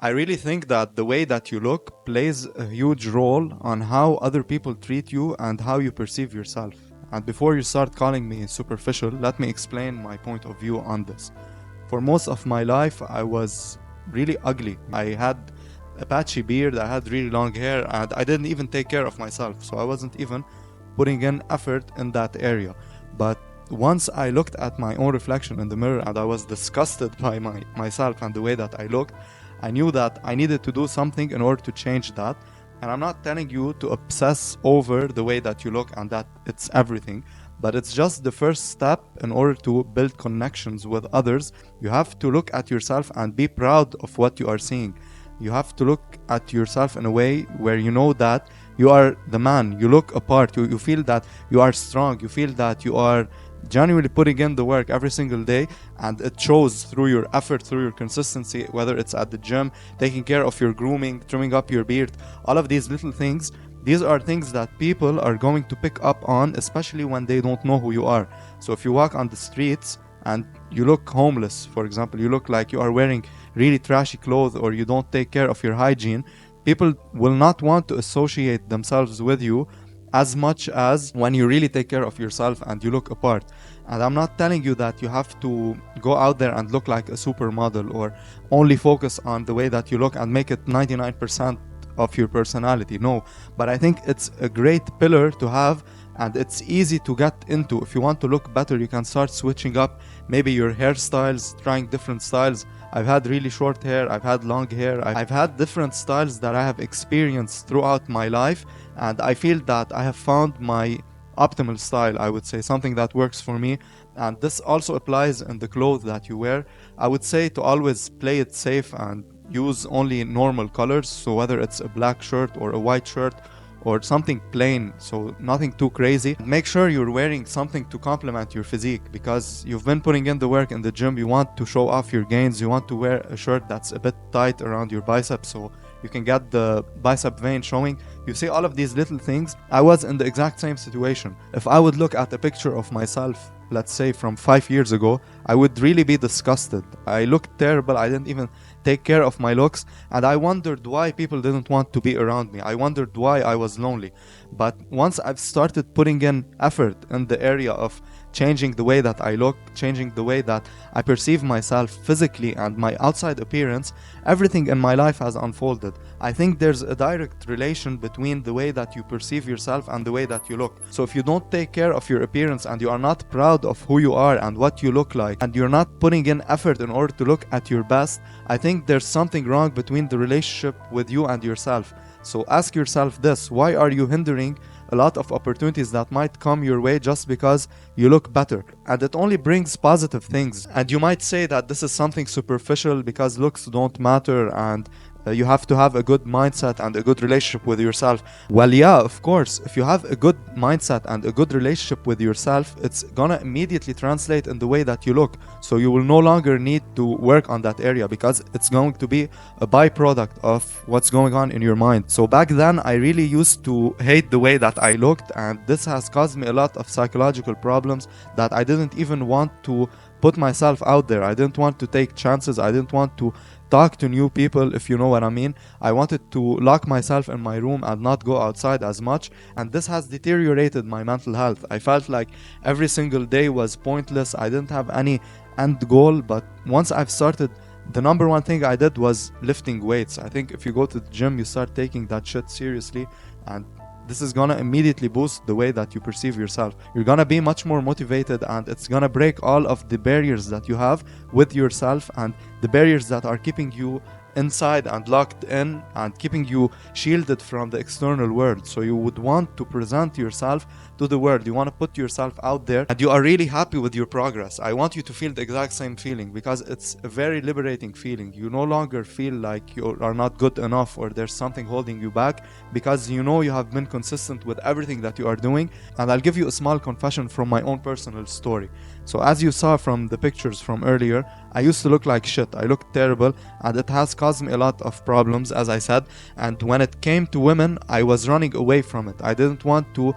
I really think that the way that you look plays a huge role on how other people treat you and how you perceive yourself. And before you start calling me superficial, let me explain my point of view on this. For most of my life, I was really ugly. I had a patchy beard, I had really long hair, and I didn't even take care of myself. So I wasn't even putting in effort in that area. But once I looked at my own reflection in the mirror and I was disgusted by myself and the way that I looked, I knew that I needed to do something in order to change that. And I'm not telling you to obsess over the way that you look and that it's everything, but it's just the first step in order to build connections with others. You have to look at yourself and be proud of what you are seeing. You have to look at yourself in a way where you know that you are the man. You look apart. You feel that you are strong. You feel that you are genuinely putting in the work every single day, and it shows through your effort, through your consistency, whether it's at the gym, taking care of your grooming, trimming up your beard, all of these little things. These are things that people are going to pick up on, especially when they don't know who you are. So if you walk on the streets and you look homeless, for example, you look like you are wearing really trashy clothes or you don't take care of your hygiene, people will not want to associate themselves with you as much as when you really take care of yourself and you look apart. And I'm not telling you that you have to go out there and look like a supermodel or only focus on the way that you look and make it 99% of your personality. No, but I think it's a great pillar to have, and it's easy to get into. If you want to look better, you can start switching up maybe your hairstyles, trying different styles. I've had really short hair, I've had long hair, I've had different styles that I have experienced throughout my life, and I feel that I have found my optimal style, I would say, something that works for me. And this also applies in the clothes that you wear. I would say to always play it safe and use only normal colors. So whether it's a black shirt or a white shirt or something plain, so nothing too crazy. Make sure you're wearing something to complement your physique, because you've been putting in the work in the gym. You want to show off your gains. You want to wear a shirt that's a bit tight around your biceps so you can get the bicep vein showing. You see all of these little things. I was in the exact same situation. If I would look at a picture of myself, let's say from 5 years ago, I would really be disgusted. I looked terrible. I didn't even take care of my looks, and I wondered why people didn't want to be around me. I wondered why I was lonely. But once I've started putting in effort in the area of changing the way that I look, changing the way that I perceive myself physically and my outside appearance, everything in my life has unfolded. I think there's a direct relation between the way that you perceive yourself and the way that you look. So if you don't take care of your appearance and you are not proud of who you are and what you look like, and you're not putting in effort in order to look at your best, I think there's something wrong between the relationship with you and yourself. So ask yourself this: why are you hindering a lot of opportunities that might come your way just because you look better? And it only brings positive things. And you might say that this is something superficial because looks don't matter, and you have to have a good mindset and a good relationship with yourself. Well, yeah, of course, if you have a good mindset and a good relationship with yourself, it's gonna immediately translate in the way that you look. So you will no longer need to work on that area because it's going to be a byproduct of what's going on in your mind. So back then, I really used to hate the way that I looked, and this has caused me a lot of psychological problems that I didn't even want to put myself out there. I didn't want to take chances. I didn't want to talk to new people, if you know what I mean. I wanted to lock myself in my room and not go outside as much, and this has deteriorated my mental health. I felt like every single day was pointless. I didn't have any end goal. But once I've started, the number one thing I did was lifting weights. I think if you go to the gym, you start taking that shit seriously, and this is gonna immediately boost the way that you perceive yourself. You're gonna be much more motivated, and it's gonna break all of the barriers that you have with yourself and the barriers that are keeping you inside and locked in and keeping you shielded from the external world. So you would want to present yourself to the world. You want to put yourself out there, and you are really happy with your progress. I want you to feel the exact same feeling, because it's a very liberating feeling. You no longer feel like you are not good enough or there's something holding you back, because you know you have been consistent with everything that you are doing. And I'll give you a small confession from my own personal story. So as you saw from the pictures from earlier, I used to look like shit. I looked terrible, and it has caused me a lot of problems, as I said. And when it came to women, I was running away from it. I didn't want to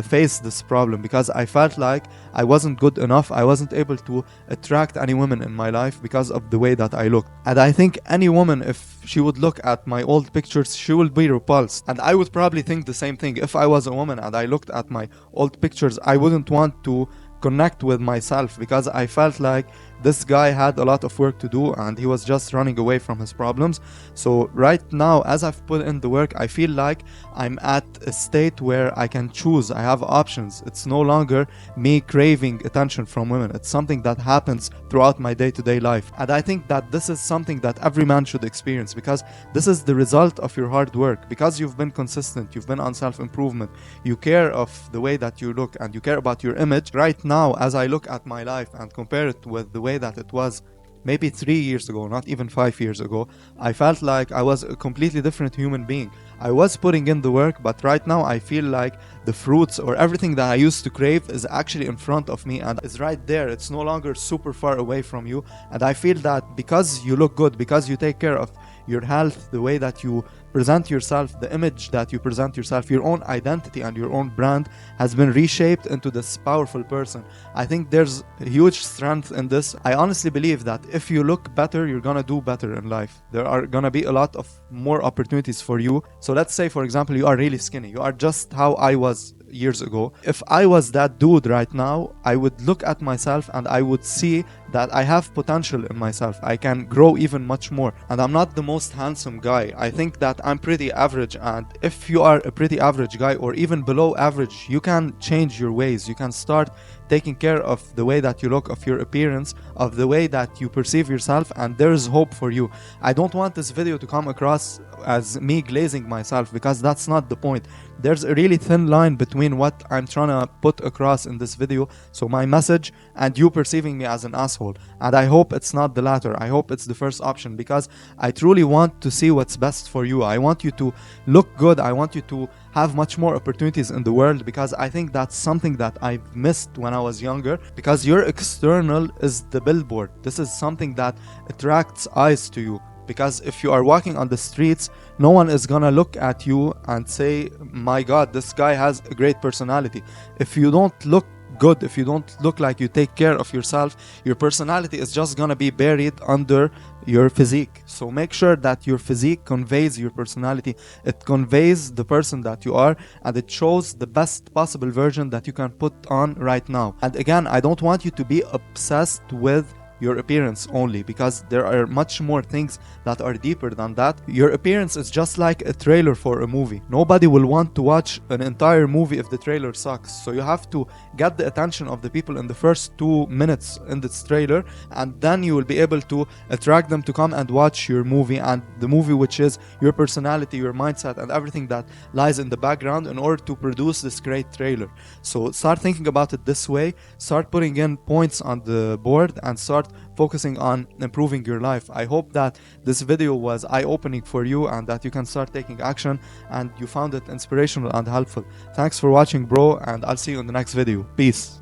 face this problem because I felt like I wasn't good enough. I wasn't able to attract any women in my life because of the way that I looked. And I think any woman, if she would look at my old pictures, she will be repulsed. And I would probably think the same thing. If I was a woman and I looked at my old pictures, I wouldn't want to connect with myself because I felt like this guy had a lot of work to do and he was just running away from his problems. So right now, as I've put in the work, I feel like I'm at a state where I can choose. I have options. It's no longer me craving attention from women. It's something that happens throughout my day-to-day life. And I think that this is something that every man should experience because this is the result of your hard work. Because you've been consistent, you've been on self-improvement, you care of the way that you look and you care about your image. Right now, as I look at my life and compare it with the way that it was maybe 3 years ago, not even 5 years ago, I felt like I was a completely different human being. I was putting in the work, but right now I feel like the fruits or everything that I used to crave is actually in front of me and is right there. It's no longer super far away from you. And I feel that because you look good, because you take care of your health, the way that you present yourself, the image that you present yourself, your own identity and your own brand has been reshaped into this powerful person. I think there's a huge strength in this. I honestly believe that if you look better, you're gonna do better in life. There are gonna be a lot of more opportunities for you. So let's say, for example, you are really skinny. You are just how I was years ago. If I was that dude right now, I would look at myself and I would see that I have potential in myself. I can grow even much more. And I'm not the most handsome guy. I think that I'm pretty average. And if you are a pretty average guy or even below average, you can change your ways. You can start taking care of the way that you look, of your appearance, of the way that you perceive yourself, and there is hope for you. I don't want this video to come across as me glazing myself because that's not the point. There's a really thin line between what I'm trying to put across in this video, so my message, and you perceiving me as an asshole. And I hope it's not the latter. I hope it's the first option because I truly want to see what's best for you. I want you to look good. I want you to have much more opportunities in the world because I think that's something that I've missed when I was younger, because your external is the billboard. This is something that attracts eyes to you. Because if you are walking on the streets, no one is gonna look at you and say, my God, this guy has a great personality. If you don't look good, if you don't look like you take care of yourself, your personality is just gonna be buried under your physique. So make sure that your physique conveys your personality. It conveys the person that you are, and it shows the best possible version that you can put on right now. And again, I don't want you to be obsessed with your appearance only, because there are much more things that are deeper than that. Your appearance is just like a trailer for a movie. Nobody will want to watch an entire movie if the trailer sucks. So you have to get the attention of the people in the first 2 minutes in this trailer, and then you will be able to attract them to come and watch your movie, and the movie which is your personality, your mindset, and everything that lies in the background in order to produce this great trailer. So start thinking about it this way. Start putting in points on the board and start focusing on improving your life. I hope that this video was eye-opening for you and that you can start taking action and you found it inspirational and helpful. Thanks for watching, bro, and I'll see you in the next video. Peace.